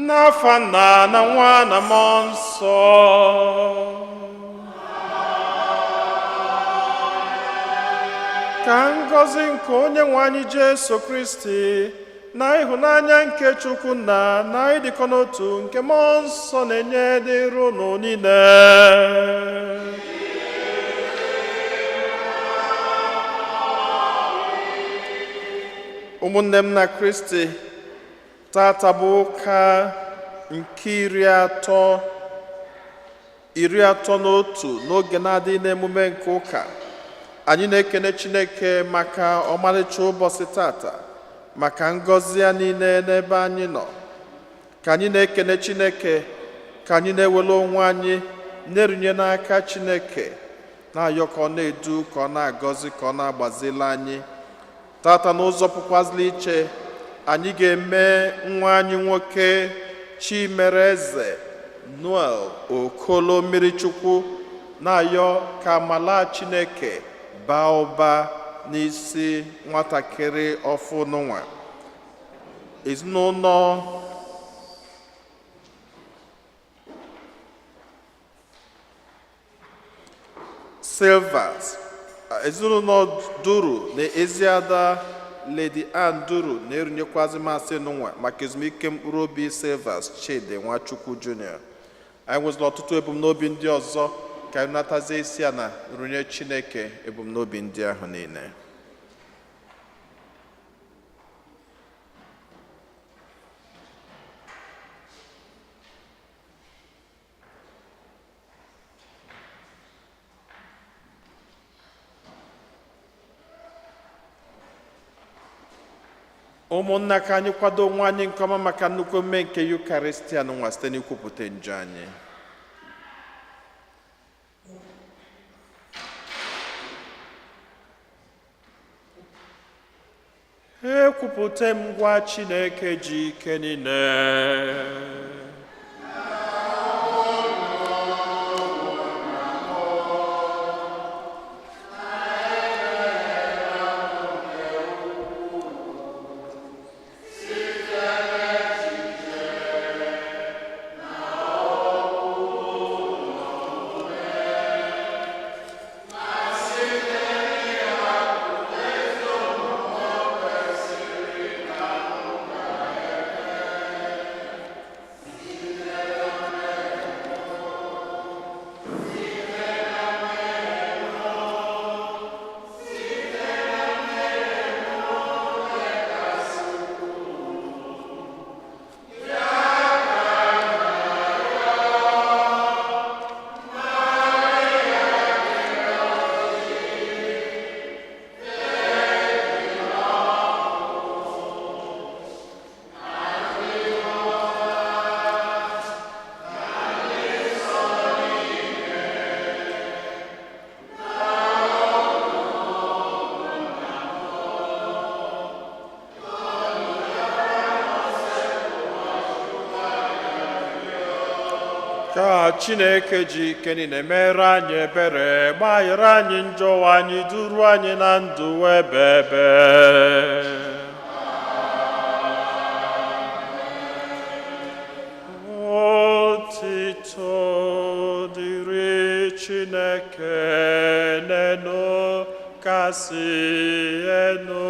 n'afa Nna na Nwa na Mmụọ Nsọ. Ka ngọzi nke Onyenwe anyị Jesu Kristi na ịhụnanya nke Chukwu Nna na ịdịkọ n'otu nke Mmụọ Nsọ na-enye dịrị unu niile. Ụmụnne m na Kristi, tata bụ ụka nke iri atọ n'otu n'oge na-adịghị n'emume nke ụka. Anyị na-ekene Chineke maka ọmarịcha ụbọchị tata, maka ngọzi ya niile n'ebe anyị nọ. Ka anyị na-ekene Chineke, ka anyị na-ewere onwe anyị na-erinye n'aka Chineke, na-ayọ ka ọ na-edu, ka ọ na-agọzi, ka ọ na-agbazili anyị. Tata n'ụzọ pụkwazịla iche, anyị ga-eme nwa anyị nwoke Chimereze Noel Okolo Mmirichukwu, na-ayọ ka amala Chineke baa ụba n'isi nwatakịrị ọfụ n'ụwa. Ezinụlọ Silvers, ezinụlọ Duru na Eziada Lady Ann Duru na-erinyekwazi masị n'ụwa maka ezumike mkpụrụ obi Silvers Chidi Nwachukwu Jr. Anyị nwezila ọtụtụ ebumnobi ndị ọzọ, ka anyị natazie isi a na runye Chineke ebumnobi ndị ahụ niile. Ụmụnna, ka anyị kwado onwe anyị nke ọma maka nnukwu mme nke Yukaristia n'ụwa site n'ikwupụta njọ anyị. Ekwupụta m ngwa Chineke ji ike niile. Ka Chineke ji ike niile mere anyị ebere, gbaghara anyị njọ anyị, duru anyị na ndụ ebebe. Otito dịrị Chineke n'enu kasị enu.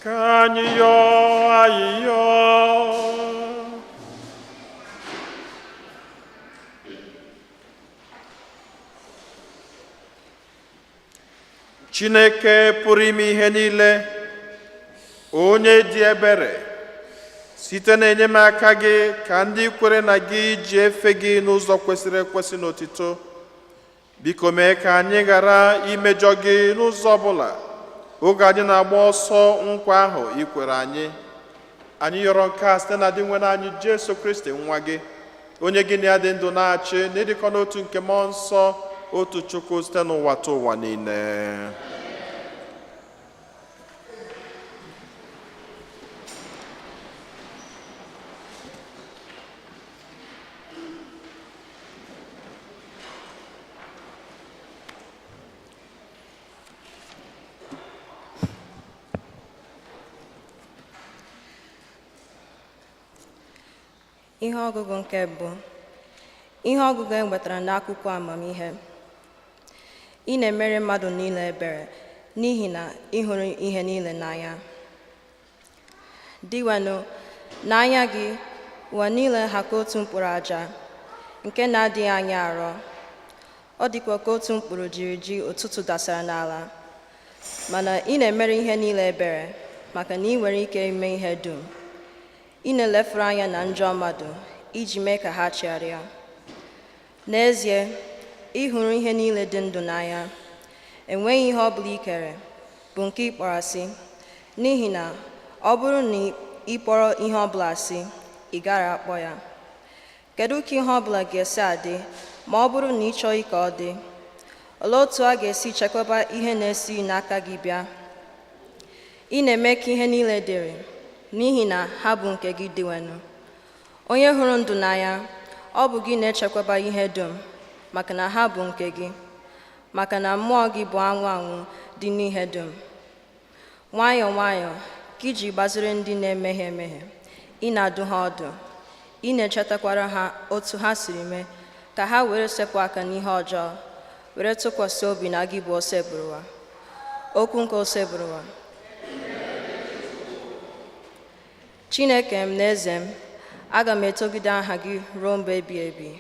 Ka anyị yọọ ayịyọ. Chineke pụrụ ime ihe niile, onye dị ebere, site n'enyemaka gị ka ndị kwere na gị ji efe gị n'ụzọ kwesịrị ekwesị n'otito. Biko mee ka anyị ghara imejọ gị n'ụzọ ọbụla oge anyị na-agba ọsọ nkwa ahụ ikwere anyị. Anyị yọrọ nke a site na dị nwere anyị Jesu Kristi nwa gị, onye gị na ya dị ndụ na-achị na ịdịkọ n'otu nke mmụọ nsọ, otu Chukwu site n'ụwa ta ụwa niile. Ihe ọgụgụ nke mbụ. Ihe ọgụgụ e nwetara n'akwụkwọ amamihe. Ị na-emere mmadụ niile ebere n'ihi na ị hụrụ ihe niile n'anya. Dịwanụ n'anya gị ụwa niile ha ka otu mkpụrụ aja nke na-adịghị anya arọ. Ọ dịkwa ka otu mkpụrụ jiri ji ụtụtụ dasara n'ala. Mana ị na-emere ihe niile ebere maka na ị nwere ike ime ihe dum. Ị na-elefuru anya na njọ mmadụ iji mee ka ha chegharịa. N'ezie, ị hụrụ ihe niile dị ndụ n'anya. Enweghị ihe ọ bụla i kere bụ nke ị kpọrọ asị, n'ihi na ọ bụrụ na ị kpọrọ ihe ọ bụla asị, ị gaghị akpọ ya. Kedu ka ihe ọ bụla ga-esi adị ma ọ bụrụ na ị chọghị ka ọ dị? Olee otu a ga-esi chekwaba ihe na-esi n'aka gị bịa? Ị na-eme ka ihe niile dịrị n'ihi na ha bụ nke gị dịwenụ. Onye hụrụ ndụ n'anya, ọ bụ gị na-echekwaba ihe dum maka na ha bụ nke gị, maka na mmụọ gị bụ anwụ anwụ dị n'ihe dum. Nwayọọ nwayọọ ka iji gbaziri ndị na-emehie emehie, ị na-adụ ha ọdụ. Ị na-echetakwara ha otu ha siri mee ka ha were sepụ aka n'ihe ọjọọ, were tụkwasị obi na gị bụ osebụrụwa. Okwu nke osebụrụwa. Chineke m na eze m, aga m etogide aha gị ruo mgbe ebighị ebi.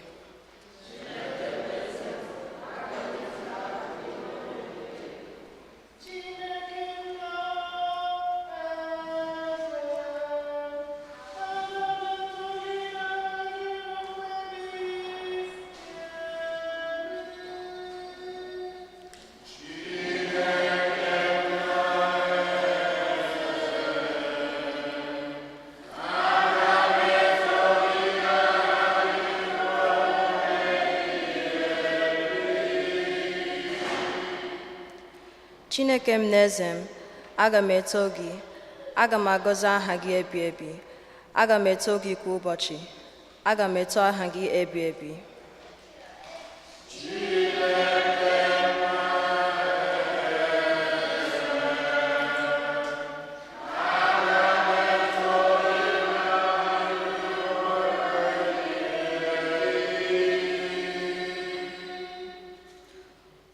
Chineke m na eze m, aga m eto gị, aga m agọzi aha gị ebi ebi, aga m eto gị kwa ụbọchị, aga m eto aha gị ebi ebi.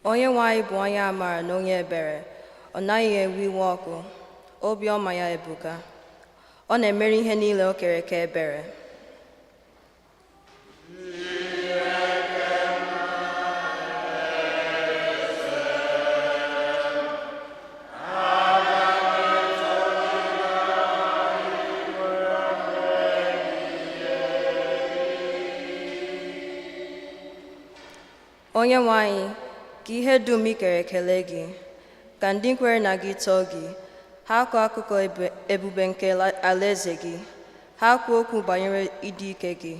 Onye nwe anyị bụ onye amara na onye ebere, ọ naghị ewe iwe ọkụ, obiọma ya ebuka. Ọ na-emere ihe niile o kere ka ebere. Onye nwe anyị, ka ihe dum i kere kelee gị, ka ndị kwere na gị tọọ gị, ha kọọ akụkọ ebube nke alaeze gị, ha kwuo okwu banyere ịdị ike gị.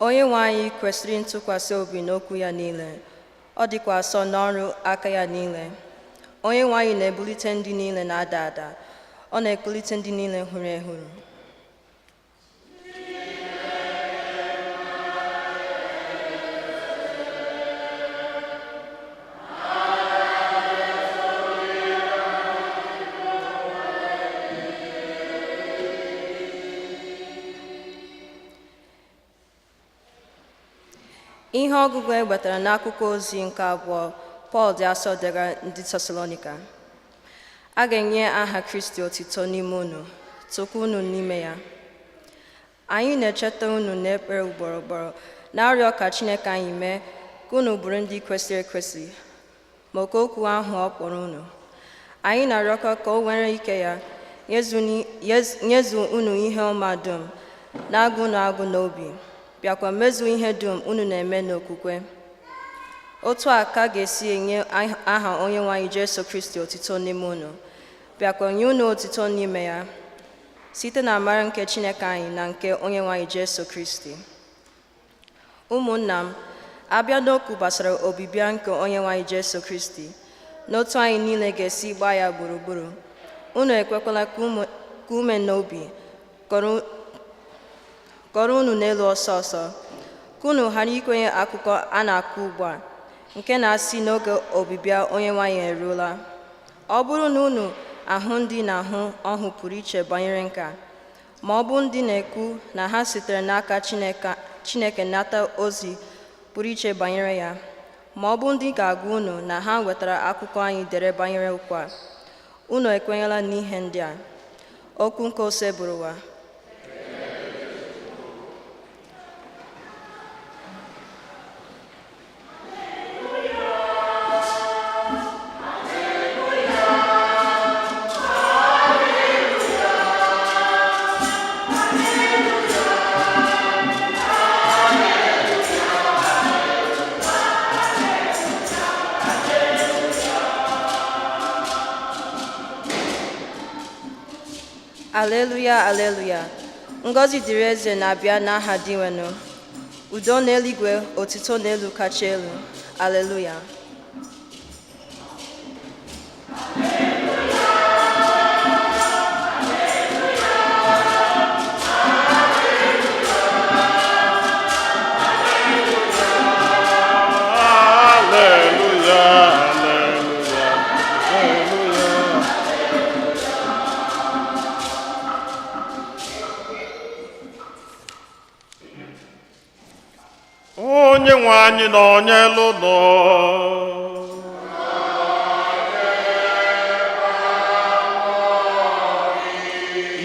Onye nwe anyị kwesịrị ntụkwasị obi n'okwu ya niile, ọ dịkwa asọ n'ọrụ aka ya niile. Onye nwe anyị na-ebulite ndị niile na-ada ada, ọ na-ekulite ndị niile hụrụ ehuru. Ihe ọgụgụ e wetara n'akụkọ ozi nke abụọ Pọl dị asọ degara ndị Tesalonika. A ga-enye aha Kristi otito n'ime unu, tokwa unu n'ime ya. Anyị na-echeta unu n'ekpere ugboro ugboro na-arịọ ka Chineke anyị mee ka unu bụrụ ndị kwesịrị ekwesị maka okwu ahụ ọ kpọrọ unu. Anyị na-arịọkwa ka o nwere ike ya nyezu unu ihe ọma dum na-agụ unu agụ n'obi, bịakwa mezuo ihe dum unu na-eme n'okwukwe. Otu a ka ga-esi enye aha Onyenwe anyị Jesu Kristi otito n'ime unu, bịakwa nye unu otito n'ime ya, site na amara nke Chineke anyị na nke Onyenwe anyị Jesu Kristi. Ụmụnna m, abịa n'okwu gbasara ọbịbịa nke Onyenwe anyị Jesu Kristi, n'otu anyị niile ga-esi gbaa ya gburugburu, unu ekwekwala ka ume n'obi kọrọ unu n'elu ọsọ ọsọ, ka unu ghara ikwenye akụkọ a na-akụ ugbu a nke na-asị n'oge ọbịbịa Onyenwe anyị eruola. Ọ bụrụ na unu ahụ ndị na-ahụ ọhụ pụrụ iche banyere nke a, ma ọ bụ ndị na-ekwu na ha sitere n'aka Chineke nata ozi pụrụ iche banyere ya, ma ọ bụ ndị ga-agwa unu na ha wetara akụkọ anyị dere banyere okwu a, unu ekwenyela n'ihe ndị a. Okwu nke ose bụrụ ụwa. Aleluya, aleluya. Ngọzi dịrị eze na-abịa n'aha dị nwenụ. Udo n'eluigwe, otito n'elu kacha elu. Aleluya. Onyenwe anyị nọnyelu nọ.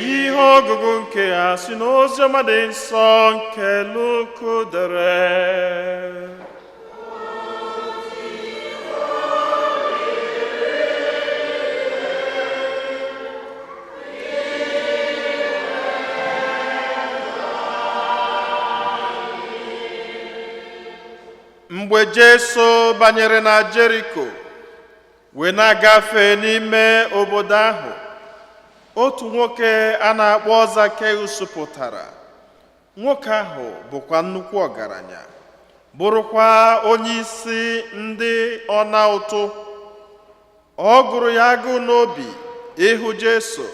Ihe ọgụgụ nke a si n'oziọma dị nsọ nke Luku dere. Mgbe Jesu banyere na Jeriko wee na-agafe n'ime obodo ahụ, otu nwoke a na-akpọ Zakeus pụtara. Nwoke ahụ bụkwa nnukwu ọgaranya, bụrụkwa onye isi ndị ọna ụtụ. Ọ gụrụ ya agụụ n'obi ịhụ Jesu,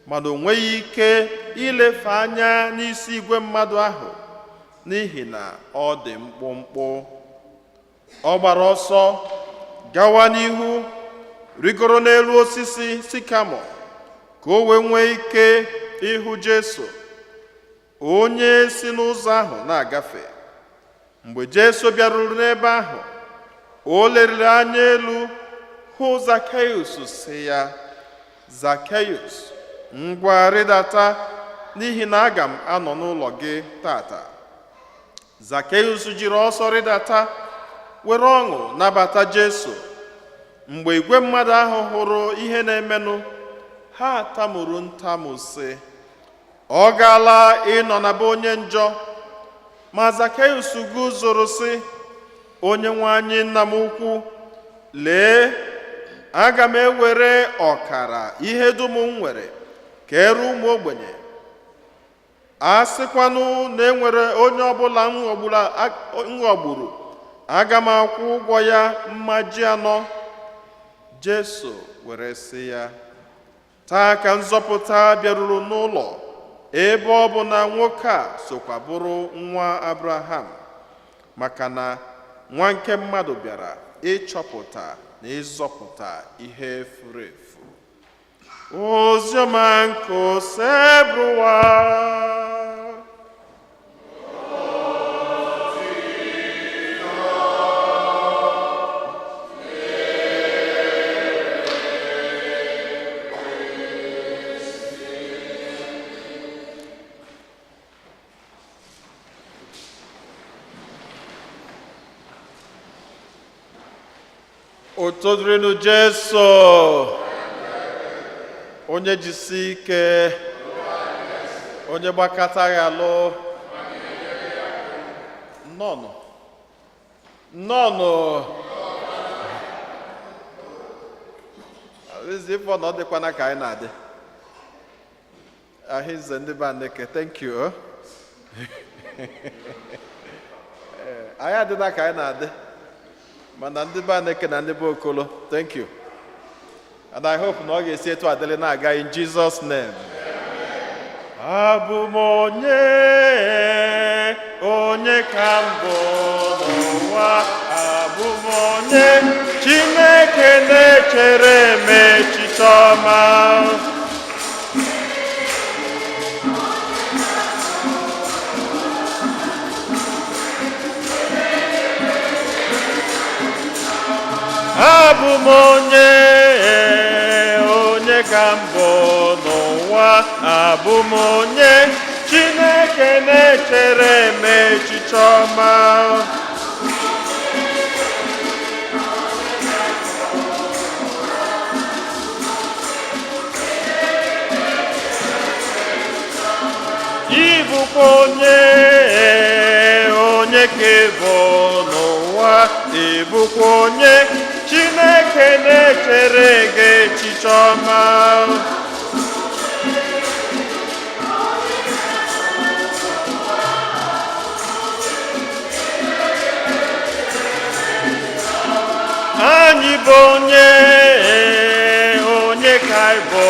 mana o nweghị ike ilefe anya n'isi igwe mmadụ ahụ n'ihi na ọ dị mkpụmkpụ. Ọ gbara ọsọ gawa n'ihu, rigoro n'elu osisi sikamo ka o wee nwee ike ịhụ Jesu, onye si n'ụzọ ahụ na-agafe. Mgbe Jesu bịaruru n'ebe ahụ, o leriri anya elu hụ Zakeus sị ya, Zakeus, ngwa rịdata, n'ihi na aga m anọ n'ụlọ gị tata. Zakeus jiri ọsọ rịdata, were ọṅụ nabata Jesu. Mgbe igwe mmadụ ahụ hụrụ ihe na-emenụ, ha tamuru ntamu sị, ọ gaala ịnọ na be onye njọ. Ma Zakeus guzoro sị, Onyenwe anyị, nna m ukwu, lee, aga m ewere ọkara ihe dum m nwere kere ụmụ ogbenye. A sịkwanụ na enwere onye ọbụla m ghọgburu, aga m akwụ ụgwọ ya mmaji 4. Jesu were sị ya, taa ka nzọpụta bịaruru n'ụlọ ebe ọ bụ na nwoke a sokwa bụrụ nwa Abraham, maka na nwa nke mmadụ bịara ịchọpụta na ịzọpụta ihe furu efu. Oziọma nke ose bụ ụwa. Otodrinu Jesu. Onye jisi ike. Onye gbakata ya alụ. Nnọnụ. This is for not the kwana ka anyị na-adị. Ahịzị ndị ba ndeke, thank you. Anyị adịna ka anyị na-adị. Mana ndị ba ndeke na ndị ba okolo, thank you. And I hope na ọ ga-esi etu adịrị na-aga in Jesus' name. Abụ m onye ka mbụ n'ụwa, abụ m onye Chineke na-echere m echiche ọma. Abụ m onye ka mbụ n'ụwa, abụ m onye Chineke na-echere m echiche ọma. Ịbụkwa onye ka ịbụ n'ụwa, ịbụkwa onye Chineke na-echere gị echiche ọma. Anyị bụ onye ka ịbụ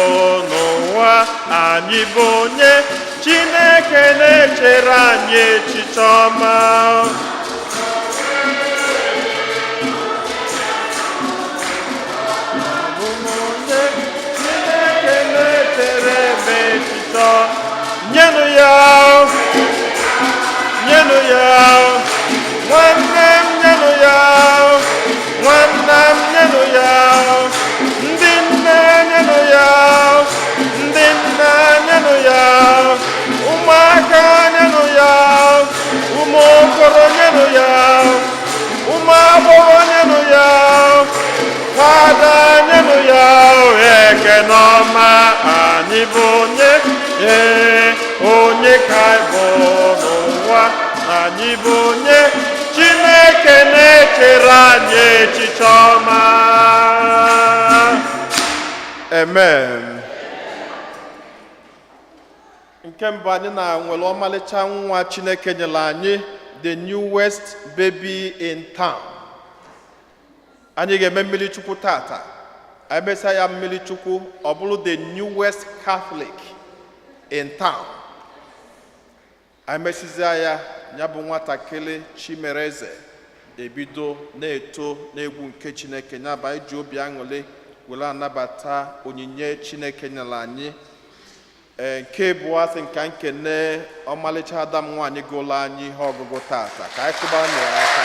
n'ụwa, anyị bụ onye Chineke na-echere anyị echiche ọma. Nyenụ ya, nwanne m nyenụ ya, nwanna m nyenụ ya, ndị nne nyenụ ya, ndị nna nyenụ ya, ụmụaka nyenụ ya, ụmụ okoro nyenụ ya, ụmụ agbọghọ nyenụ ya, fada nyenụ ya, ekene ọma. Anyị bụ onye ka ịbụ n'ụwa, anyị bụ onye Chineke na-echere anyị echiche ọma. Amen. Nke mbụ anyị na-nwere ọmalịcha nwa Chineke nyere anyị, the newest baby in town. Anyị ga-eme mmiri chukwu tata. Anyị mesa ya mmiri chukwu, ọ bụrụ the newest Catholic in town. Anyị mesizia ya bụ nwatakịrị Chimereze ebido na-eto n'egwu nke Chineke, nyaba iji obi aṅụrị were anabata onyinye Chineke nyere anyị. Nke bụ asị nka nkene ọmalịcha Adam nwaanyị gụrụ anyị ihe ọgụgụ tata, ka anyị kụba n'aka aka.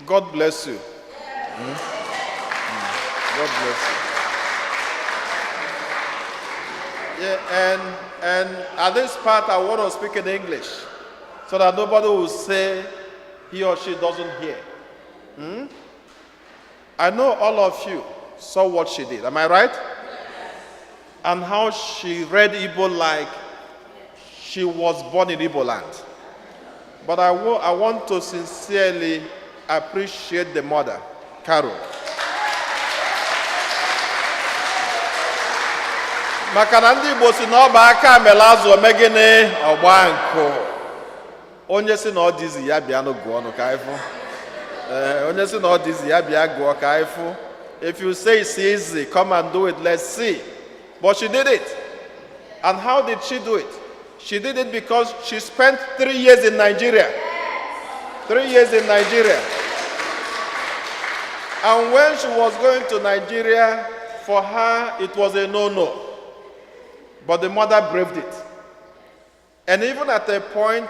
God bless you. God bless you. Yeah, and at this part I want to speak in English so that nobody will say he or she doesn't hear. I know all of you saw what she did. Am I right? Yes. And how she read Igbo like she was born in Igbo land. But I want to sincerely appreciate the mother, Carol. Maka na ndị Igbo si na ọ bụ aka mele azụ omegene ọgba nkụ. Onye si na ọ dịzi ya bịa n'ogu ọnụ ka ịfụ. Onye si na ọ dịzi ya bịa gụọ ka ịfụ. If you say it's easy, come and do it, let's see. But she did it. And how did she do it? She did it because she spent 3 years in Nigeria. 3 years in Nigeria. And when she was going to Nigeria, for her, it was a no-no. But the mother braved it. And even at a point,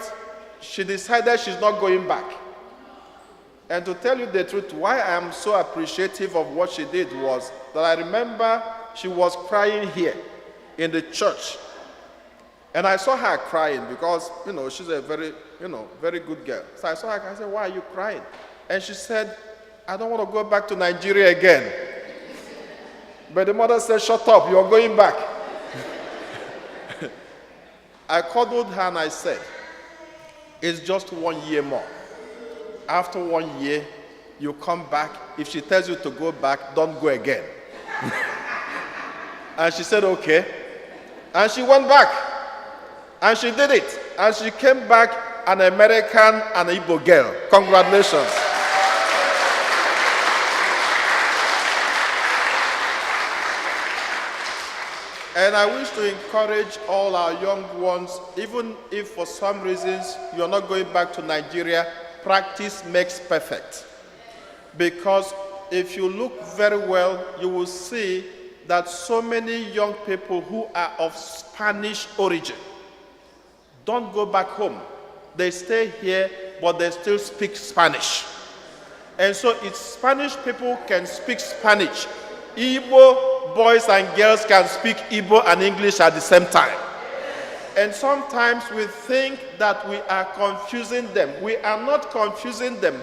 she decided she's not going back. And to tell you the truth, why I am so appreciative of what she did was that I remember she was crying here in the church. And I saw her crying because, she's a very, very good girl. So I saw her, I said, why are you crying? And she said, I don't want to go back to Nigeria again. But the mother said, shut up, you're going back. I cuddled her and I said, it's just 1 year more. After 1 year, you come back. If she tells you to go back, don't go again. And she said, okay. And she went back. And she did it. And she came back an American and Igbo girl. Congratulations. And I wish to encourage all our young ones, even if for some reasons you're not going back to Nigeria, practice makes perfect. Because if you look very well, you will see that so many young people who are of Spanish origin don't go back home. They stay here, but they still speak Spanish. And so if Spanish people can speak Spanish, Igbo boys and girls can speak Igbo and English at the same time. And sometimes we think that we are confusing them. We are not confusing them.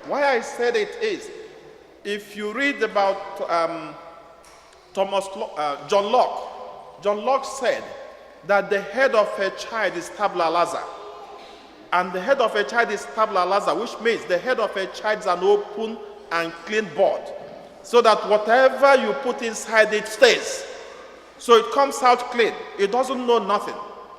Why I said it is, if you read about John Locke said that the head of a child is tabula rasa. And the head of a child is tabula rasa, which means the head of a child is an open and clean board. So that whatever you put inside it stays. So it comes out clean. It doesn't know nothing.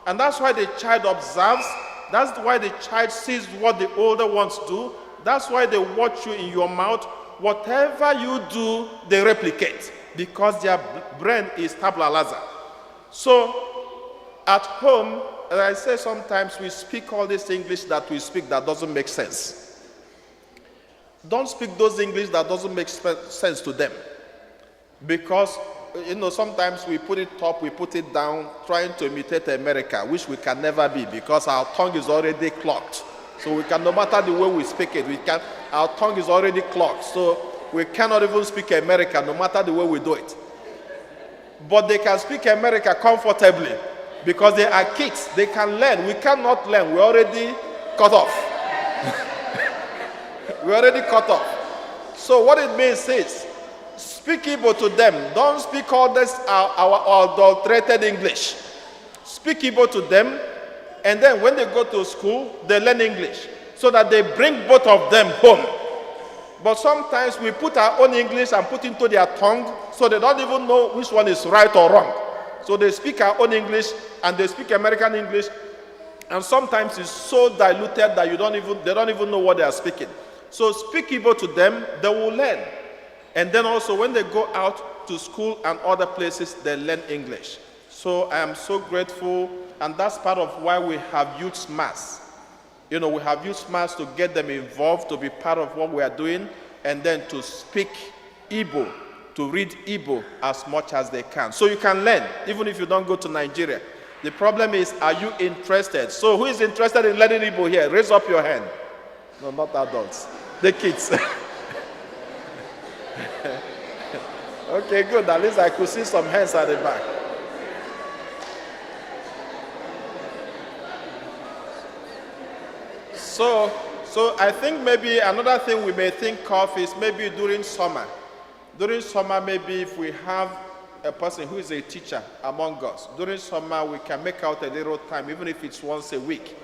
And that's why the child observes. That's why the child sees what the older ones do. That's why they watch you in your mouth. Whatever you do, they replicate. Because their brain is tabula rasa. So at home, as I say, sometimes we speak all this English that we speak that doesn't make sense. Don't speak those English that doesn't make sense to them. Because, sometimes we put it up, we put it down, trying to imitate America, which we can never be because our tongue is already clogged. So we can, no matter the way we speak it, our tongue is already clogged. So we cannot even speak America, no matter the way we do it. But they can speak America comfortably because they are kids. They can learn. We cannot learn. We're already cut off. We're already cut off. So what it means is, speak Igbo to them. Don't speak all this our adulterated English. Speak Igbo to them, and then when they go to school, they learn English, so that they bring both of them home. But sometimes we put our own English and put into their tongue, so they don't even know which one is right or wrong. So they speak our own English, and they speak American English, and sometimes it's so diluted that they don't even know what they are speaking. So speak Igbo to them, they will learn. And then also when they go out to school and other places, they learn English. So I am so grateful, and that's part of why we have Youth Mass. We have Youth Mass to get them involved, to be part of what we are doing, and then to speak Igbo, to read Igbo as much as they can. So you can learn, even if you don't go to Nigeria. The problem is, are you interested? So who is interested in learning Igbo here? Raise up your hand. No, not adults. The kids. Okay, good. At least I could see some hands at the back. So I think maybe another thing we may think of is maybe during summer. During summer, maybe if we have a person who is a teacher among us, during summer we can make out a little time, even if it's once a week.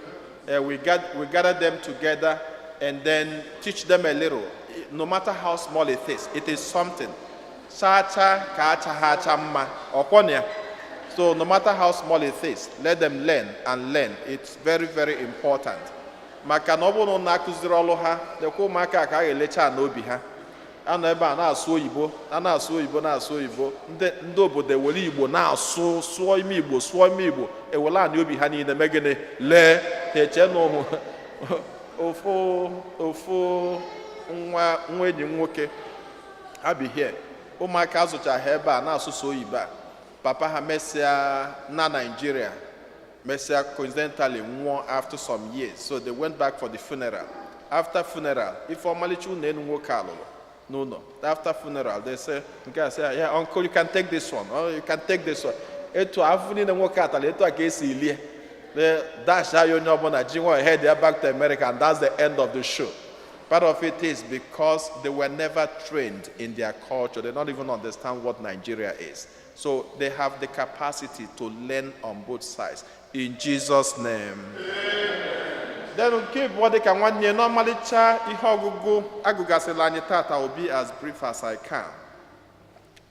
We gather them together and then teach them a little. No matter how small it is something. So no matter how small it is, let them learn and learn. It's very, very important. Maka na obo no na akuziri olu ha, dekwo maka ka ga-elecha na obi ha. Ano ebe a na-asụ Igbo, na-asụ Igbo, ndị obodo ewere Igbo na-asụ, sụọ ime Igbo, ewere ani obi ha niile megene lee eche no ofu nwa enyi nwoke ha bi here. Ụmụaka azụcha ha ebe a na-asụsụ oyibo a. Papa ha mesịa na Nigeria. Messia coincidentally won after some years, so they went back for the funeral. After funeral, if formally no. After funeral, they say, yeah, uncle, you can take this one, or you can take this one. etu afụ niile nwoke atala etu a ka esi ilie dash ya onye ọbụla ji nwa head ya back to America, and that's the end of the show. Part of it is because they were never trained in their culture. They don't even understand what Nigeria is. So they have the capacity to learn on both sides. In Jesus' name. Then keep what they can one year normally ihogugu agugasilani tata will be as brief as I can.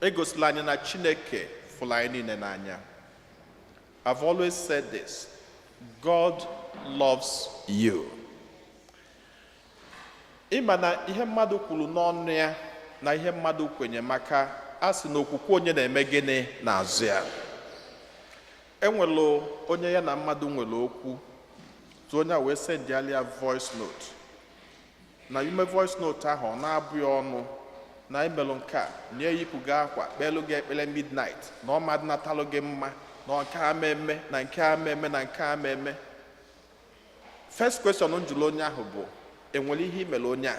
Egosilani na chineke fulaini nenanya. I've always said this. God loves you. Ịma na ihe mmadụ kwuru n'ọnụ ya na ihe mmadụ kwenye maka asị na okwukwe onye na-eme gịnị n'azụ ya. Enwelu onye ya na mmadụ nwere okwu tụ onye a wee send ya voice note. Na ime voice note ahụ na-abụghị ọnụ na imelụ nke a na eyipụ gị akwa kpelu gị ekpele midnight na ọ madụ natalụ gị mma na nke a meme na nke a meme na nke a meme. First question njụrụ onye ahụ bụ enwere ihe imere onye a?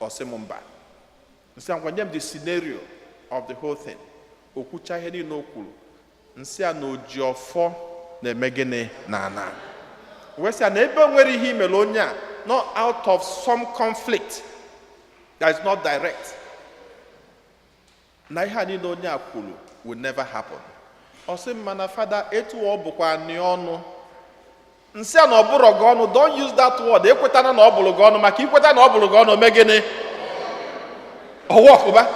Ọ sị m mba. Nsị a ngwanye m the scenario of the whole thing. Okwucha ihe niile o kwuru. Nsị a na oji ọfọ na-eme gịnị na ana. Wee sị a na ebe nwere ihe imere onye a, not out of some conflict that is not direct, na ihe a niile onye a kwuru will never happen. Ọ sị m mana fada etu ọ bụkwa anyị ọnụ. Nsị a na ọ bụrụ gị ọnụ, don't use that word. Ekwetana na ọ bụrụ gị ọnụ, maka ikweta na ọ bụrụ gị ọnụ mee gịnị? Ọwọkụba.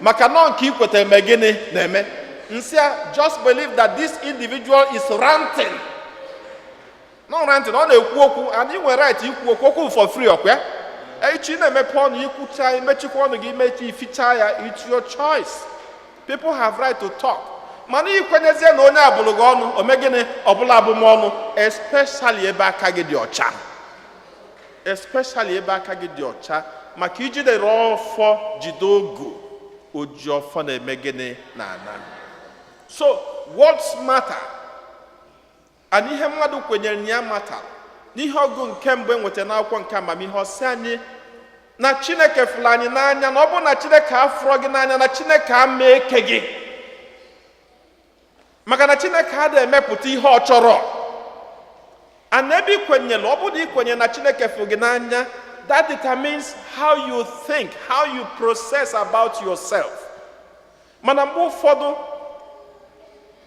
Maka nọ nke ikweta eme gịnị na-eme. Nsị a just believe that this individual is ranting. No ranting, ọ na-ekwu okwu, and you nwere right ikwu okwu for free ọkwa. Echi na-emepe ọnụ ikwucha imechikwa ọnụ gị imechi ificha ya, it's your choice. People have right to talk. Mana ikwenyezie na onye abụrụ gị ọnụ, ome gịnị ọbụla abụmọnụ, especially ebe aka gị dị ọcha. Especially ebe aka gị dị ọcha, maka ijidere ọfọ jide ogu, oji ọfọ na-eme gịnị na ana. So, words matter. And ihe mmadụ kwenyere na ya matter. N'ihe ọgụ nke mgbe nwetara n'akwụkwọ nke amamihe ọsị anyị na Chineke fụrụ anyị n'anya, na ọ bụ na Chineke afụrọ gị n'anya, na Chineke ama eke gị. Maka na Chineke adịghị emepụta ihe ọ chọrọ. And ebe ikwenyere, ọ bụ na ikwenye na Chineke fụrụ gị n'anya, that determines how you think, how you process about yourself. Mana mgbe ụfọdụ,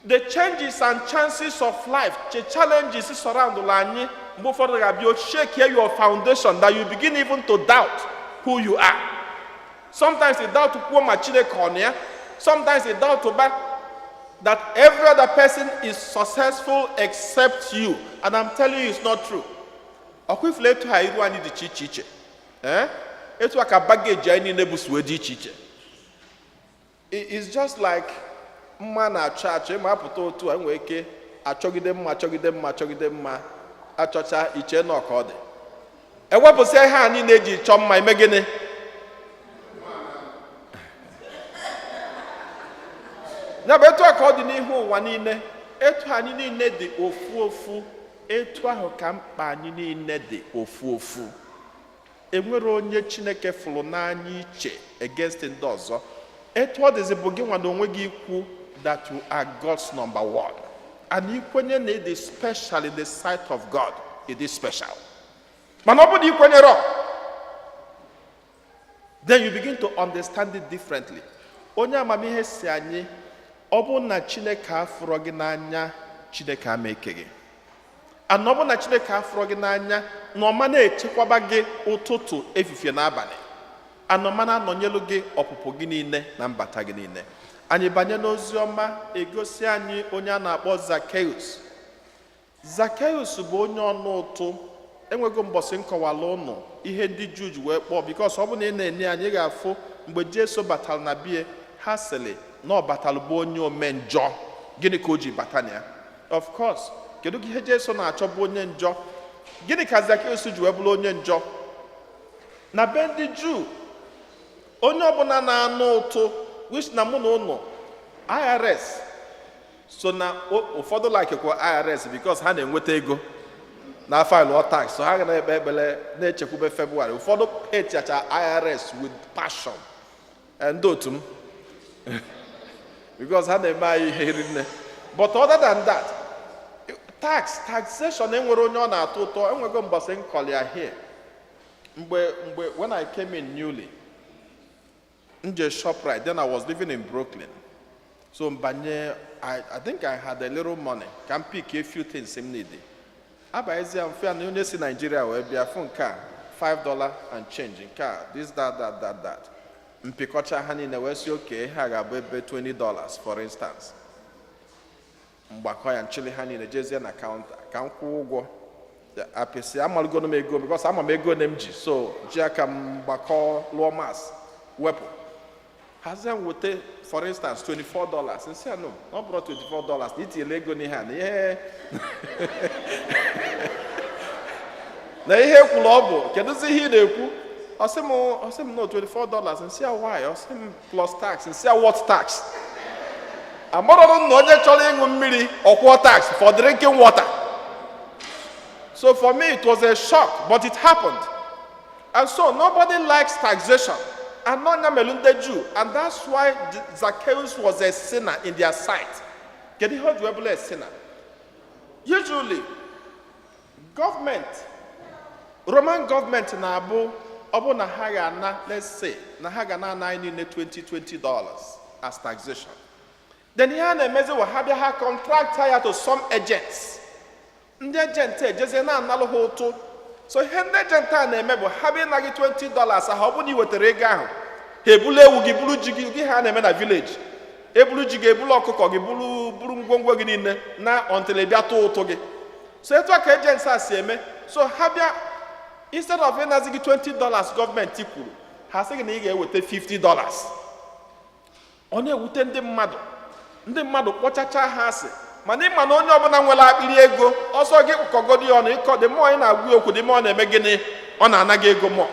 the changes and chances of life, the challenges surround anyị, mgbe ụfọdụ ga-abịa shake your foundation that you begin even to doubt who you are. Sometimes you doubt kwuo ma Chineke ọ na ya. Sometimes you doubt that every other person is successful except you. And I'm telling you, it's not true. Ọkwifule etu ha iru anyị dị iche iche. Etu aka baggage anyị niile busuwe dị iche iche. It's just like mma na-achọ achọ ma apụta otu a nwee ike achọgide mma achọcha iche na ọka ọ dị. Ewepụsịa ihe anyị na-eji chọọ mma eme gịnị? Ya bụ etu aka ọ dị n'ihu ụwa niile, etu anyị niile dị ofu ofu, etu ahụ ka mkpa anyị niile dị ofu ofu. Enwere onye Chineke fụrụ n'anya iche against ndị ọzọ. Etu ọ dịzị bụ gị nwa na onwe gị ikwu that you are God's number one. And ikwenye na it is special in the sight of God. It is special. Mana ọ bụ na ikwenyere, then you begin to understand it differently. Onye amamihe si anyị, ọ bụ na Chineke afụrọ gị n'anya, Chineke ama eke gị. And ọ bụ na Chineke afụrọ gị n'anya, na ọma na-echekwaba gị ụtụtụ, efifie na abalị. And ọma na-anọnyelu gị ọpụpụ gị niile na mbata gị niile. Anyị banye n'ozi ọma, egosi anyị onye a na-akpọ Zacchaeus. Zacchaeus bụ onye ọnụ ụtụ. Enwego mbọsị nkọwala ụnụ ihe ndị Juu ji wee kpọọ, because ọ bụ na ị na-enye anyị ga-afụ mgbe Jesu batara na bie, ha sịrị na ọ batara bụ onye ome njọ. Gịnị ka o ji bata na ya? Of course, kedu ka ihe Jesu na-achọ bụ onye njọ? Gịnị ka Zacchaeus ji wee bụrụ onye njọ? Na be ndị Juu, onye ọbụla na-anụ ụtụ, which na mụ na ụnụ IRS so na ụfọdụ lakekwa IRS because ha na-enweta ego na file tax, so ha ga na-ekpe ekpere na-echekwube February. Ụfọdụ echacha IRS with passion. Ndị otu m because ha na-eme anyị ihe rinne. But other than that, taxation enwere onye ọ na-atọ ụtọ. Enwego mbọsị nkọli ya here. When I came in newly, nje ShopRite, then I was living in Brooklyn. So mbanye, I think I had a little money. Can pick a few things in need. Abaezi am fair na onye si Nigeria wee bịa fụ nke $5 and change nke this that. Mpịkọcha ha niile wee si okay ha ga-abụ ebe $20 for instance. Mgbakọ ya nchili ha niile jezie na counter ka m kwụọ ụgwọ. Apịsị amalụgo m ego because ama m ego na m ji, so ji aka m gbakọ lụọ mass wepụ. Hazen wote, for instance, $24. And say, no, not brought $24. It's illegal in hand. Yeah. Now, here, Kulobo, can you see here? I say, no, $24. And say, why? I say, plus tax. And say, what tax? I'm not telling you or what tax for drinking water. So for me, it was a shock, but it happened. And so nobody likes taxation. And that's why Zacchaeus was a sinner in their sight. Can you hold you a sinner? Usually, Roman government na abu na haga na, let's say, na haga na $20 as taxation. Then here na meze wa habia ha contract hire to some agents. Ndị agent just na analo hoto. So hende jenta na emebo habi na $20 aha obu ni wetere ego ahụ. Ha ebulu ewu gị bulu ji gị ha na eme na village. Ebulu ji gị ebulu ọkụkọ gị bulu ngwongwo gị niile na until bịa tụ ụtụ gị. So etu aka agents a si eme. So ha bịa instead of enazi gị $20 government kwuru, ha sị gị na ị ga-eweta $50. Ọ na-ewute ndị mmadụ kpọchacha ha asị. Mana ịma na onye ọbụla nwere akpịrị ego ọsọ gị kọgodi ọnụ ịkọ dị mmụọ ị na-agwụ okwu dị mmụọ na-eme gịnị ọ na-anaghị ego mmụọ.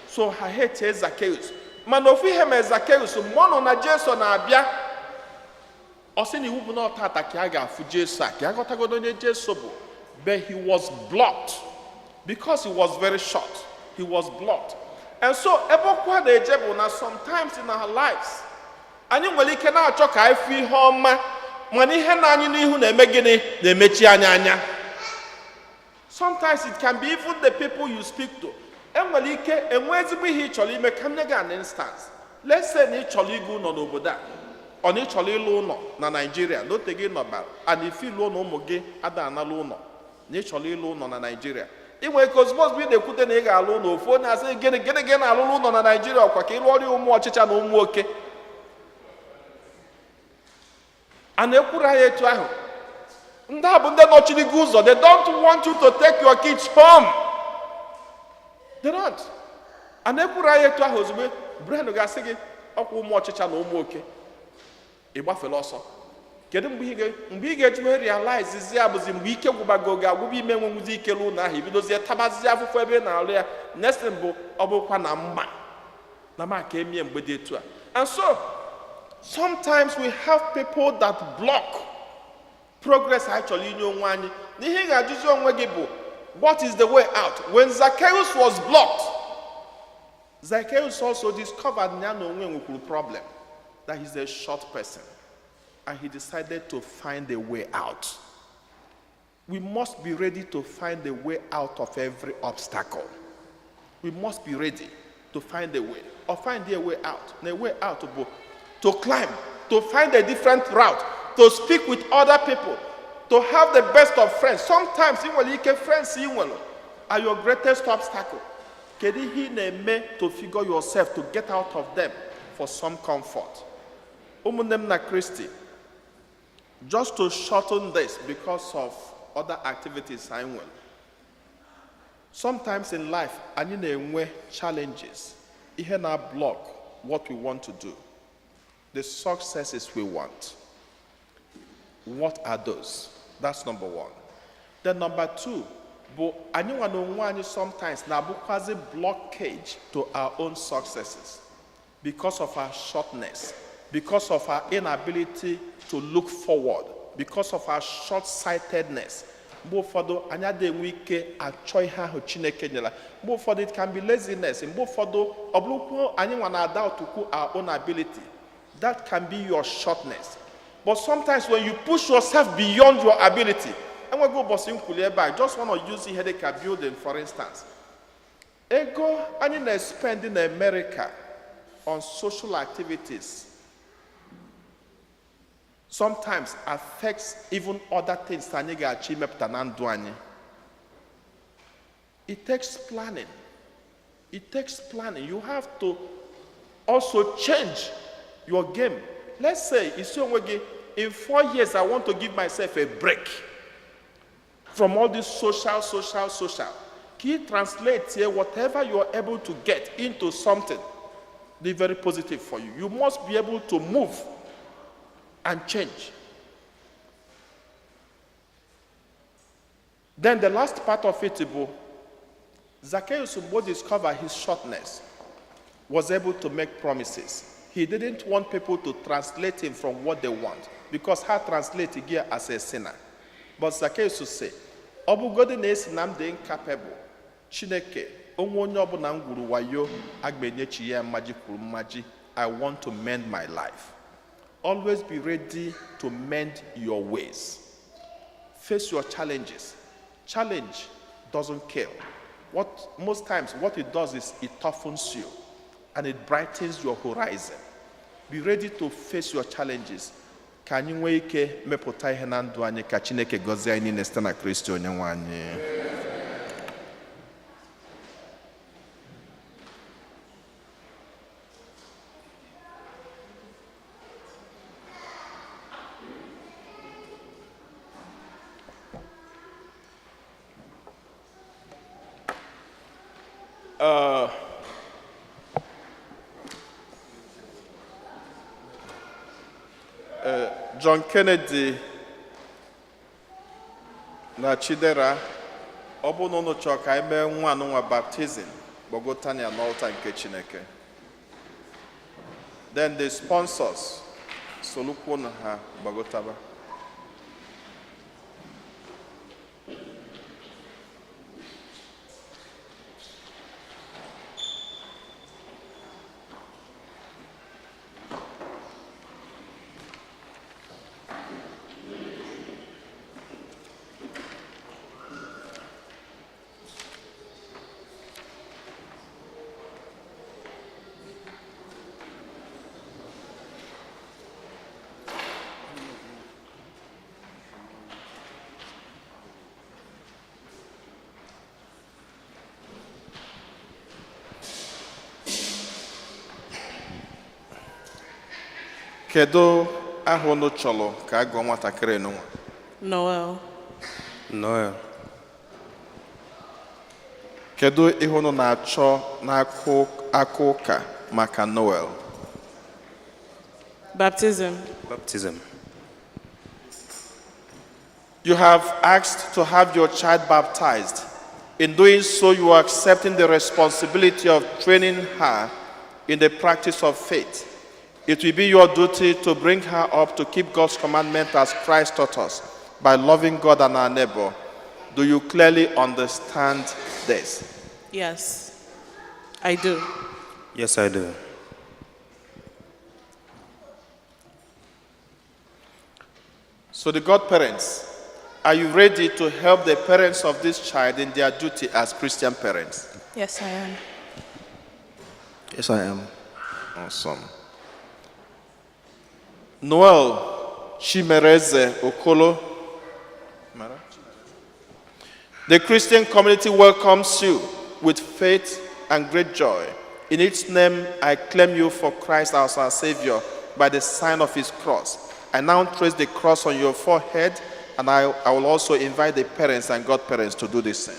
So ha hate Zacchaeus. Mana ofu ihe mee Zacchaeus mmụọ nọ na Jesu na-abịa ọ sị na iwu bụ na ọtata ka a ga-afụ Jesu a ka a ghọtagodo onye Jesu bụ. But he was blocked because he was very short. He was blocked. And so ebe ọkwa na-eje bụ na sometimes in our lives anyị nwere ike na-achọ ka anyị fụ ihe ọma mana ihe na anyị n'ihu na-eme gịnị na-emechi anya. Sometimes it can be even the people you speak to. Enwere ike enwe ezigbo ihe ị chọrọ ime ka m nye gị an instance. Let's say na ị chọrọ ịga ụlọ n'obodo a ọ na ị chọrọ ịlụ ụlọ na Nigeria n'ote gị nọbara and if ịlụ na ụmụ gị ada analụ ụlọ na ị chọrọ ịlụ ụlọ na Nigeria ị nwere ike ozugbo ị na-ekwute na ị ga-alụ ụlọ ofu onye asị gịnị na-alụlụ ụlọ na Nigeria ọkwa ka ịlụ ọrụ ụmụ ọchịcha na ụmụ oke a na-ekwuru ha etu ahụ. Ndị a bụ ndị nọchiri gị ụzọ. They don't want you to take your kids home. They don't. A na-ekwuru ha etu ahụ ozugbo brand ga-asị gị ọkwa ụmụ ọchịcha na ụmụ oke ị gbafere ọsọ. Kedu mgbe ị ga-eji realize zi ya bụzi mgbe ike gwụbago ga-agwụba ime nwenwuzi ike ụlọ ahụ ibidozie tabazi afụfụ ebe na-alụ ya. Next bụ ọ bụkwa na mma na maka emie mgbe dị etu a. And so sometimes we have people that block progress actually in your one. What is the way out? When Zacchaeus was blocked, Zacchaeus also discovered a problem, that he's a short person. And he decided to find a way out. We must be ready to find a way out of every obstacle. We must be ready to find a way, or find a way out. And a way out to climb, to find a different route, to speak with other people, to have the best of friends. Sometimes friends are your greatest obstacle. To figure yourself to get out of them for some comfort. Christi, just to shorten this because of other activities I will. Sometimes in life, I need challenges. It cannot block what we want to do. The successes we want. What are those? That's number one. Then number two, sometimes quasi blockage to our own successes because of our shortness, because of our inability to look forward, because of our short-sightedness. It can be laziness. Our own ability. That can be your shortness. But sometimes when you push yourself beyond your ability, and we go bossing I just want to use the headache building, for instance. Ego, I need spend in America on social activities sometimes affects even other things that you achieve. It takes planning. It takes planning. You have to also change your game. Let's say in 4 years I want to give myself a break from all this social. Can you translate here whatever you are able to get into something be very positive for you? You must be able to move and change. Then the last part of it, Zacchaeus, who discovered his shortness, was able to make promises. He didn't want people to translate him from what they want, because how translate here as a sinner. But Zacchaeus would say, Obugodi na-esi na m dị incapable, Chineke, onye ọbụla m gwuru wayo, agbenyechi ya mmaji kwuru mmaji, I want to mend my life. Always be ready to mend your ways. Face your challenges. Challenge doesn't kill. Most times, what it does is it toughens you and it brightens your horizon. Be ready to face your challenges. Ka anyị nwee ike mepụta ihe na ndụ anyị ka Chineke gọzie anyị niile site na Kristi Onyenwe anyị. John Kennedy na Chidera, ọ bụ na unu chọọ ka anyị mee nwa anụnwa baptizim gbagotania n'ọlta nke Chineke. Then the sponsors solukwu na ha gbagotaba. Kedu ahụ unu chọrọ ka a gụọ nwatakịrị nwa? Noel. Noel. Kedu ihe unu na-achọ n'aka ụka maka Noel? Baptism. Baptism. You have asked to have your child baptized. In doing so, you are accepting the responsibility of training her in the practice of faith. It will be your duty to bring her up to keep God's commandment as Christ taught us, by loving God and our neighbor. Do you clearly understand this? Yes, I do. Yes, I do. So the godparents, are you ready to help the parents of this child in their duty as Christian parents? Yes, I am. Yes, I am. Awesome. Noel Chimereze Okolo. The Christian community welcomes you with faith and great joy. In its name, I claim you for Christ as our Savior by the sign of his cross. I now trace the cross on your forehead, and I will also invite the parents and godparents to do the same.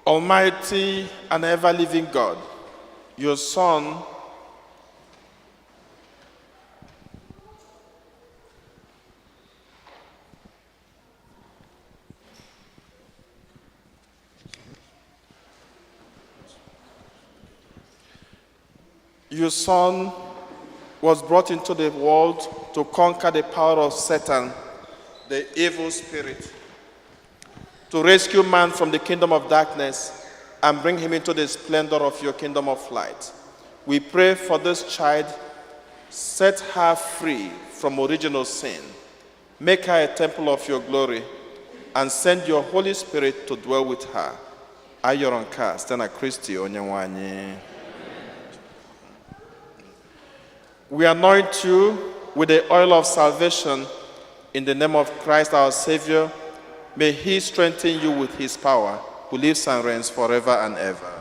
Almighty and ever-living God, your Son, was brought into the world to conquer the power of Satan, the evil spirit, to rescue man from the kingdom of darkness and bring him into the splendor of your kingdom of light. We pray for this child, set her free from original sin, make her a temple of your glory, and send your Holy Spirit to dwell with her. Ayoronka, Stena Christi, Onyenwanyi. We anoint you with the oil of salvation in the name of Christ our Savior. May he strengthen you with his power, who lives and reigns forever and ever.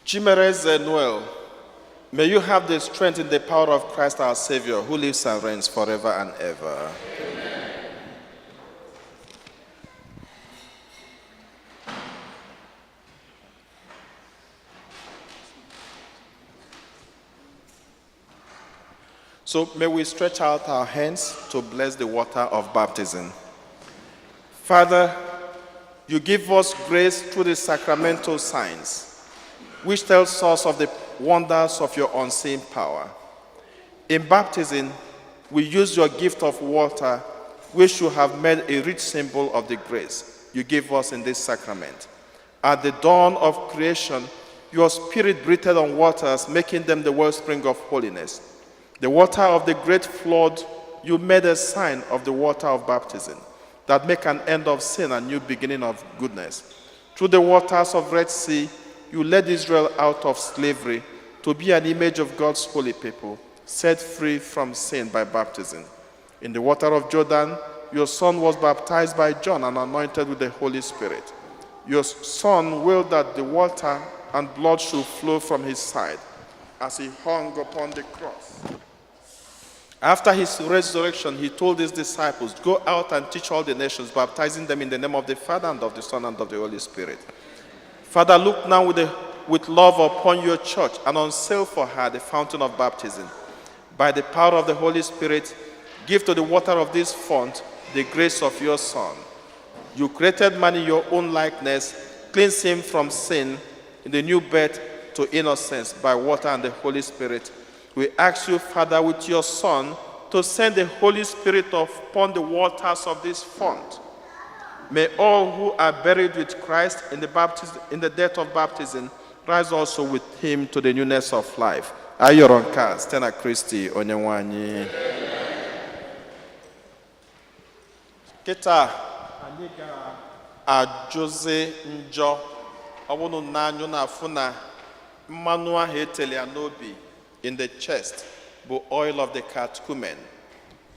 Chimereze Noel, may you have the strength in the power of Christ our Savior, who lives and reigns forever and ever. Amen. So may we stretch out our hands to bless the water of baptism. Father, you give us grace through the sacramental signs, which tells us of the wonders of your unseen power. In baptism, we use your gift of water, which you have made a rich symbol of the grace you give us in this sacrament. At the dawn of creation, your Spirit breathed on waters, making them the wellspring of holiness. The water of the great flood, you made a sign of the water of baptism, that make an end of sin and new beginning of goodness. Through the waters of Red Sea, you led Israel out of slavery to be an image of God's holy people, set free from sin by baptism. In the water of Jordan, your Son was baptized by John and anointed with the Holy Spirit. Your Son willed that the water and blood should flow from his side as he hung upon the cross. After his resurrection, he told his disciples, "Go out and teach all the nations, baptizing them in the name of the Father and of the Son and of the Holy Spirit." Father, look now with love upon your church and unseal for her the fountain of baptism. By the power of the Holy Spirit, give to the water of this fount the grace of your Son. You created man in your own likeness, cleanse him from sin in the new birth to innocence by water and the Holy Spirit. We ask you, Father, with your Son, to send the Holy Spirit upon the waters of this fount. May all who are buried with Christ in the death of baptism rise also with him to the newness of life. Ayoronka, Stena Christi, Onyenwanyi. Kita, anyị ga-ajụzi njọ ọbụnụ n'anyụ na-afụ na mmanụ ahụ eteli n'obi in the chest bụ oil of the catechumen.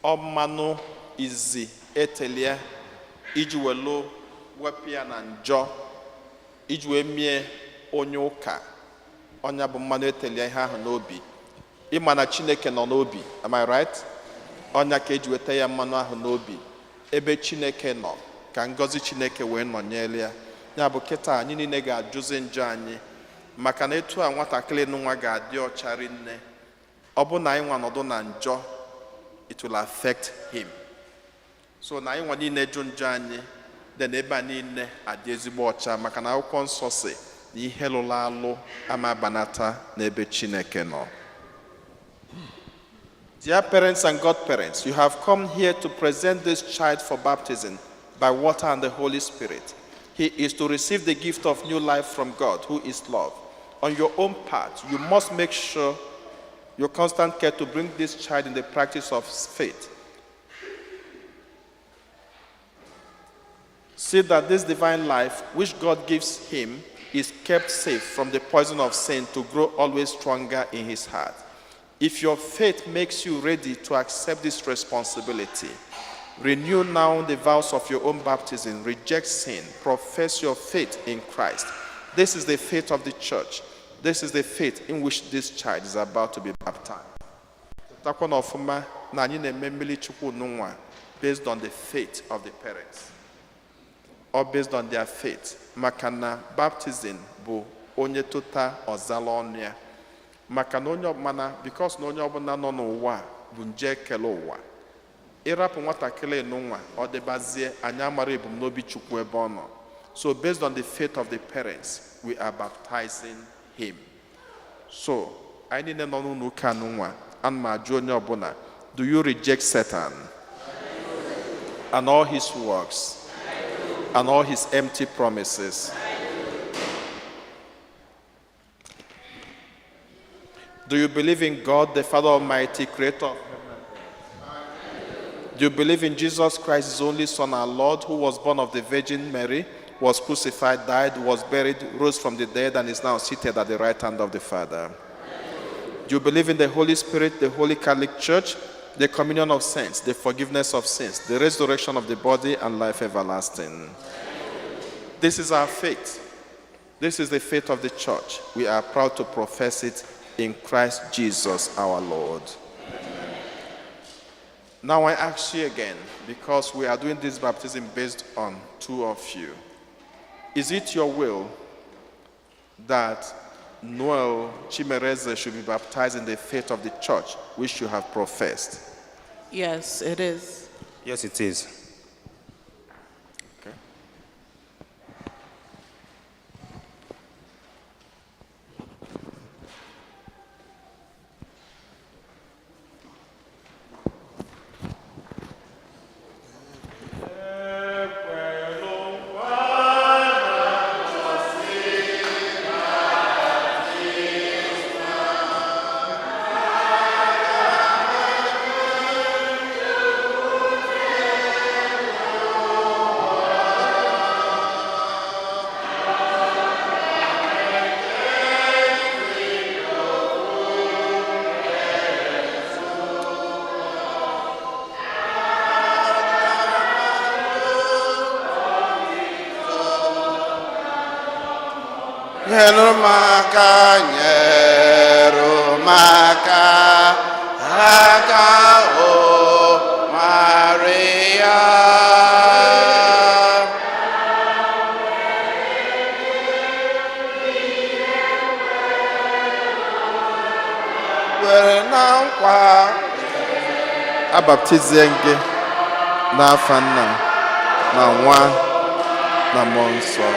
Ọ mmanụ izi etelia iji welu wepụ ya na njọ iji wee mie onye ụka. Ọnya bụ mmanụ etelia ihe ahụ n'obi. Ịma na Chineke nọ n'obi, am I right? Ọnya ka eji weta ya mmanụ ahụ n'obi. Ebe Chineke nọ ka ngọzi Chineke wee nọnyere ya. Ya bụ kịta anyị niile ga-ajụzi njọ anyị, maka na etu a nwatakịrị nwa ga-adị ọcha rinne. Ọ bụ na anyị nwa nọdụ na njọ, it will affect him. So na anyị nwa niile jụ njọ anyị, then ebe a niile adị ezigbo ọcha, maka na akwụkwọ nsọ si na ihe lụrụ alụ ama banata n'ebe Chineke nọ. Dear parents and godparents, you have come here to present this child for baptism by water and the Holy Spirit. He is to receive the gift of new life from God, who is love. On your own part, you must make sure your constant care to bring this child in the practice of faith. See that this divine life which God gives him is kept safe from the poison of sin to grow always stronger in his heart. If your faith makes you ready to accept this responsibility, renew now the vows of your own baptism, reject sin, profess your faith in Christ. This is the faith of the church. This is the faith in which this child is about to be baptized. Based on the faith of the parents, or based on their faith. Makana baptism bu onye tota ozala onu ya. Makana onye obana, because na onye obana no n'ụwa bụ nje kele ụwa. Ịrapụ nwatakịrị n'ụwa ọ dịbazie anyị amara ebumnobi Chukwu ebe ọ nọ. So based on the faith of the parents, we are baptizing him. So anyị niile nọ n'ụka n'ụwa, ana m ajụ onye ọbụla, do you reject Satan and all his works and all his empty promises? Do you believe in God, the Father Almighty, creator of heaven and earth? Do you believe in Jesus Christ, his only Son, our Lord, who was born of the Virgin Mary, was crucified, died, was buried, rose from the dead, and is now seated at the right hand of the Father? Do you believe in the Holy Spirit, the Holy Catholic Church, the communion of saints, the forgiveness of sins, the resurrection of the body, and life everlasting? This is our faith. This is the faith of the church. We are proud to profess it in Christ Jesus our Lord. Amen. Now I ask you again, because we are doing this baptism based on two of you. Is it your will that Noel Chimereze should be baptized in the faith of the church which you have professed? Yes, it is. Yes, it is. Okay. Nyerumaka, aka o Maria. Were na nkwa Abaptizie gị n'afa Nna na Nwa na Mmụọ Nsọ.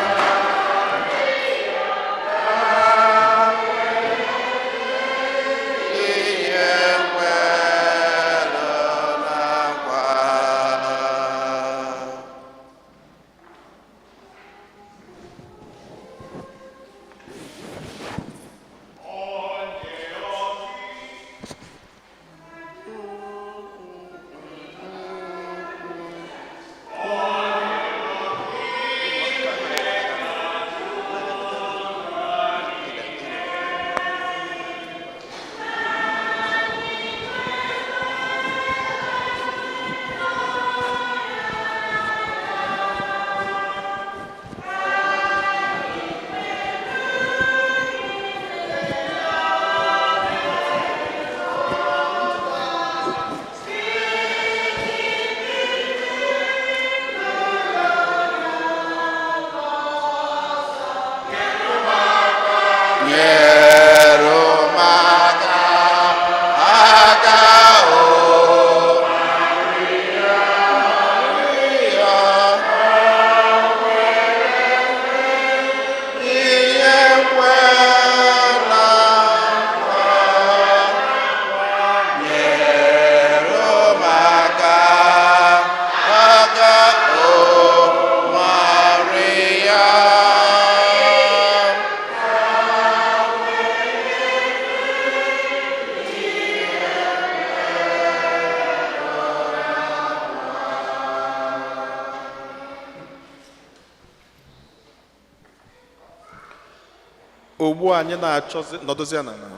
Ugbu anyị na-achọzi nọdụzie na na.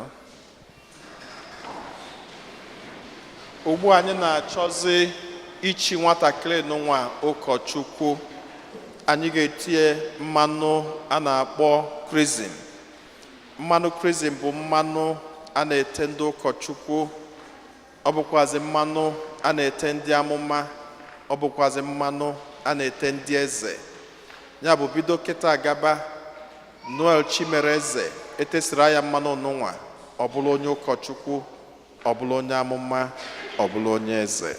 Ugbu anyị na-achọzi ichi nwatakịrị nwa ụkọchukwu. Anyị ga-etinye mmanụ a na-akpọ krizim. Mmanụ krizim bụ mmanụ a na-ete ndị ụkọchukwu. Ọ bụkwazị mmanụ a na-ete ndị amụma. Ọ bụkwazị mmanụ a na-ete ndị eze. Ya bụ bido kịta gaba Noel Chimereze etesiri ya mmanụ nwa, ọ bụla onye ụkọchukwu, ọ bụla onye amụma, ọ bụla onye eze.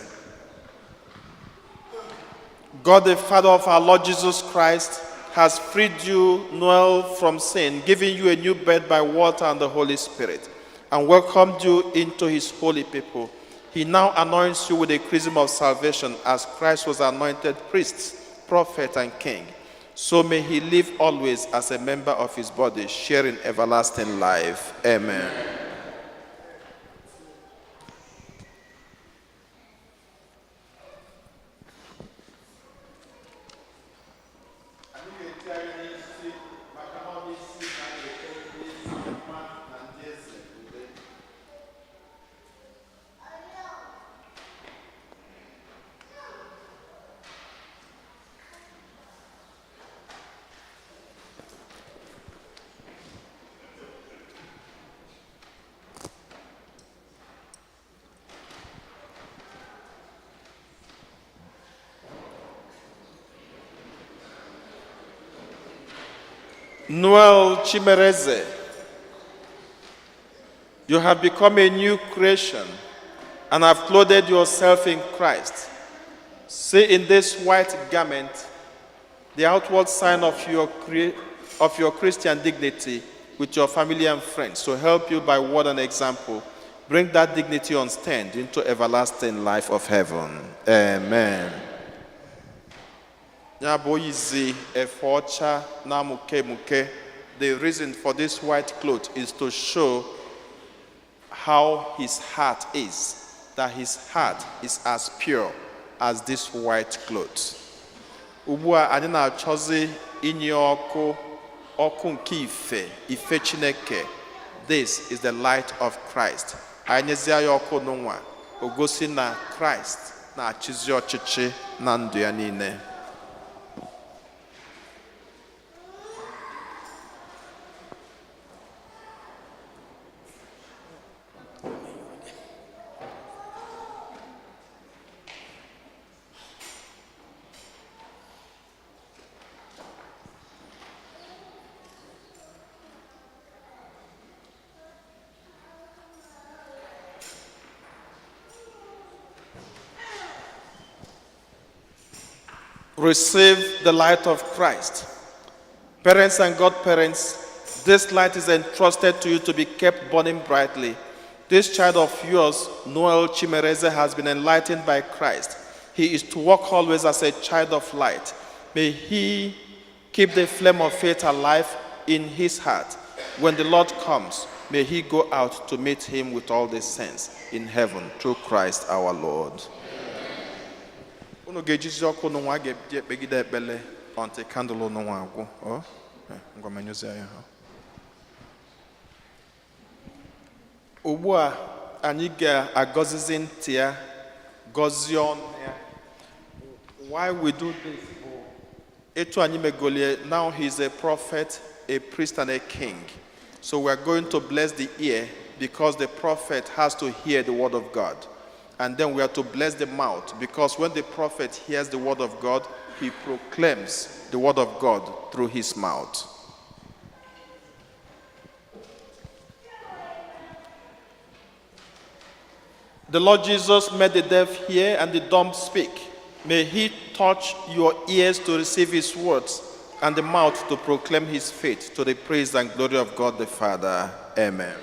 God the Father of our Lord Jesus Christ has freed you, Noel, from sin, giving you a new birth by water and the Holy Spirit, and welcomed you into his holy people. He now anoints you with a chrism of salvation as Christ was anointed priest, prophet, and king. So may he live always as a member of his body, sharing everlasting life. Amen. Noel Chimereze, you have become a new creation and have clothed yourself in Christ. See in this white garment the outward sign of your Christian dignity with your family and friends to help you by word and example. Bring that dignity on stand into everlasting life of heaven. Amen. The reason for this white cloth is to show how his heart is, that his heart is as pure as this white cloth. Ugbu a anyị na-achọzi inye ọkụ nke ife Chineke. This is the light of Christ. Anyị nyezie ya ọkụ n'ụwa, o gosi na Christ na-achịzi ọchịchị na ndụ ya niile. Receive the light of Christ. Parents and godparents, this light is entrusted to you to be kept burning brightly. This child of yours, Noel Chimereze, has been enlightened by Christ. He is to walk always as a child of light. May he keep the flame of faith alive in his heart. When the Lord comes, may he go out to meet him with all the saints in heaven through Christ our Lord. Unu ga-ejizi ọkụ n'ụwa ga-ebi ekpegide ekpele until candle n'ụwa agwụ. Ngwa menyụzie ya ha. Ugbu a anyị ga-agọzizi ntị ya, gọzie ọnụ ya. Why we do this? Etu anyị megolie, now he is a prophet, a priest, and a king. So we are going to bless the ear because the prophet has to hear the word of God. And then we are to bless the mouth because when the prophet hears the word of God, he proclaims the word of God through his mouth. The Lord Jesus made the deaf hear and the dumb speak. May he touch your ears to receive his words and the mouth to proclaim his faith to the praise and glory of God the Father. Amen.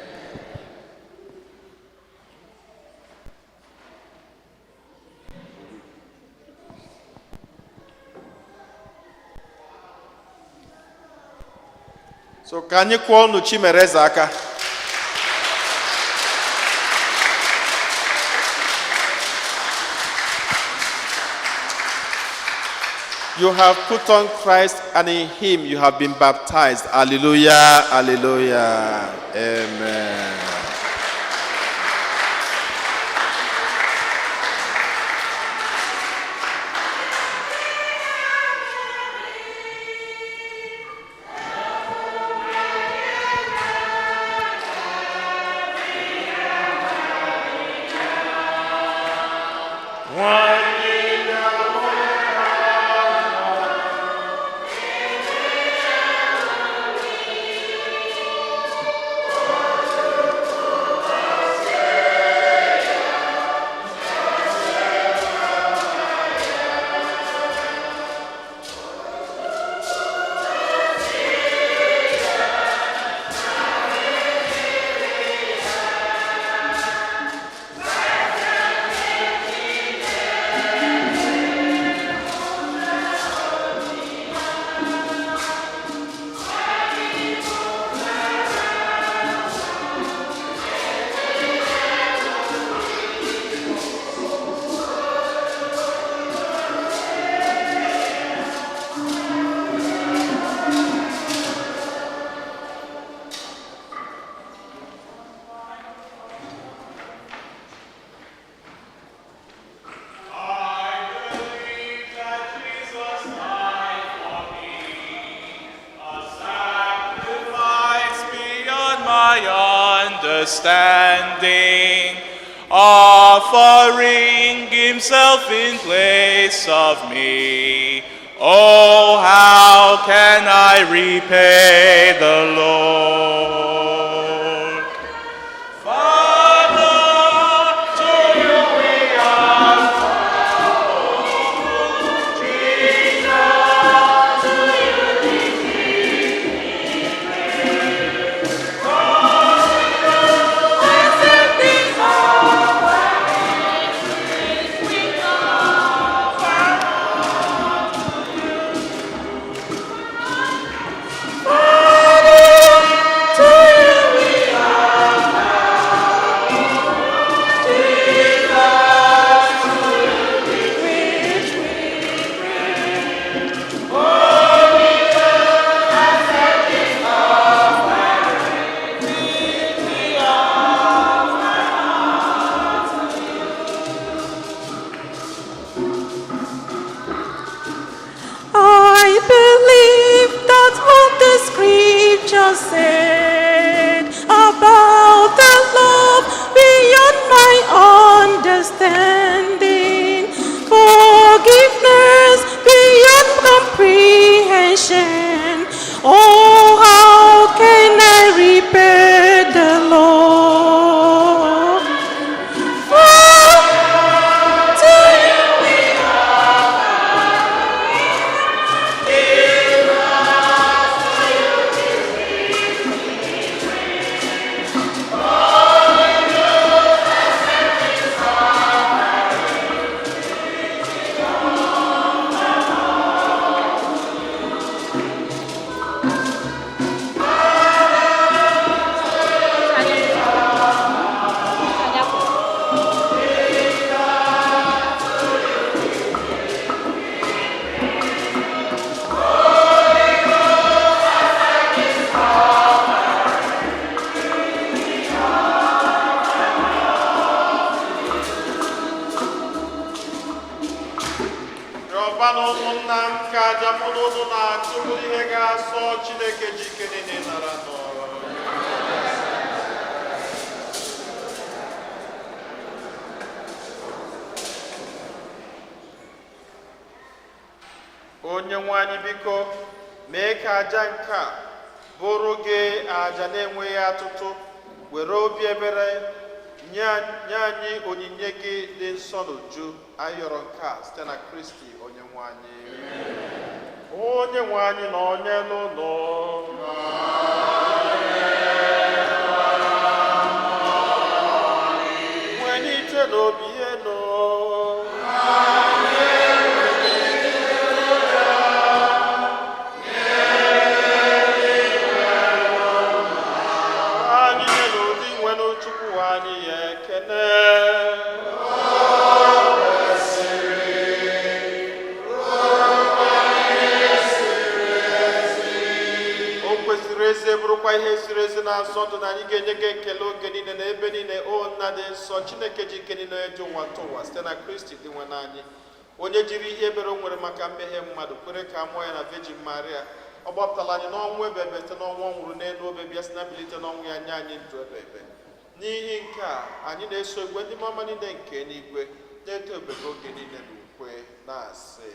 So ka anyị kwụọ ọnụ Chimereze aka. You have put on Christ, and in him you have been baptized. Hallelujah, hallelujah. Amen. Understanding, offering himself in place of me. Oh, how can I repay the Lord? Father, to you we are bound. Jesus, to you we give I believe that what the scripture said about the love beyond my understanding, forgiveness beyond comprehension. Oh, how can I repay the Lord? To you we Ọbana ụmụnna m ka aja mụ na ụnụ na-achụ bụrụ ihe ga-asọ Chineke ji ike niile nara n'ọrụ. Onye nwe anyị biko mee ka aja nke a bụrụ gị aja na-enweghị atụtụ, were obi ebere nye anyị onyinye gị dị nsọ n'uju. Ayọrọ nke a site na Kristi onye nwe anyị. Onye nwe anyị na onye n'ụlọ wenite n'obi enu anyị nye n'ụdị nwere Chukwu anyị ya ekene. Oh, ezie bụrụkwa ihe ziri ezi na nsọ ndụ na anyị ga-enye gị ekele oge niile na ebe niile o nna dị nsọ Chineke ji ike niile ji ụwa ntụ ụwa site na Kristi dị nwe n'anyị onye jiri ihe ebere o nwere maka mmehie mmadụ kwere ka mụọ ya na Virgin Maria ọ gbapụtala anyị n'ọnwụ ebe ebe site n'ọnwụ ọ nwụrụ n'elu obe bịa si na mbilite n'ọnwụ ya nye anyị ndụ ebe ebe n'ihi nke a anyị na-eso igwe ndị mama niile nke n'igwe na-eto ebebe oge niile na ukwe na-asị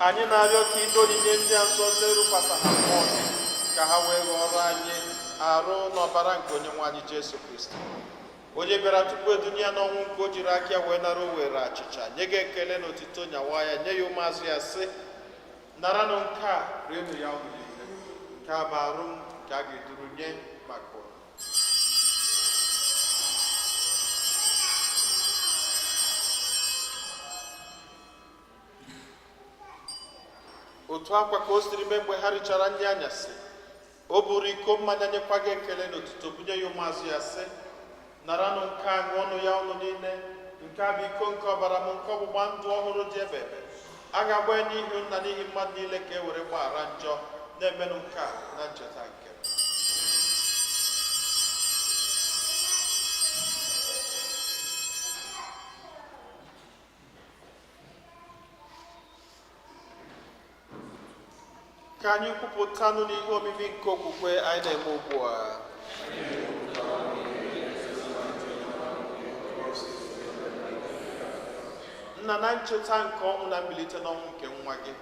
anyị na-arịọ ka ido onyinye ndị a nsọ na-erukwasa ha mmụọ gị ka ha wee ghọrọ anyị arụ n'ọbara nke onyenwe anyị Jesu Kristi onye bịara tupu edunye ya n'ọnwụ nke o jiri aka ya wee nara o were achịcha nye gị ekele na otito nyawa ya nye ya ụmụazụ ya sị naranụ nke a rienụ ya unu niile nke a bụ arụ m nke a ga-eduru nye maka ụlọ otu akwa ka o siri mee mgbe ha richara nri anyasị o buru iko mmanya nyekwa gị ekele n'otuto bunye ya ụmụazụ ya sị naranụ nke a ṅụọnụ ya ọnụ niile nke a bụ iko nke ọbara m nke ọgbụgba ndụ ọhụrụ dị ebe ebe a ga-agba ya n'ihi nna n'ihi mmadụ niile ka e were gbaghara njọ na-emenụ nke a na ncheta nke ka anyị kwupụtanụ n'ihe omimi nke okwukwe anyị na-eme ugbu a nna na ncheta nke ọnwụ na mbilite n'ọnwụ nke nwa gị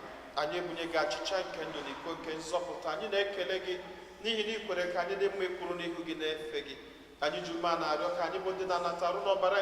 anyị ebunye gị achịcha nke ndụ na iko nke nzọpụta anyị na-ekele gị n'ihi na ikwere ka anyị dị mma ịkwụrụ n'ihu gị na-efe gị anyị ji ume na-arịọ ka anyị bụ ndị na-anata arụ n'ọbara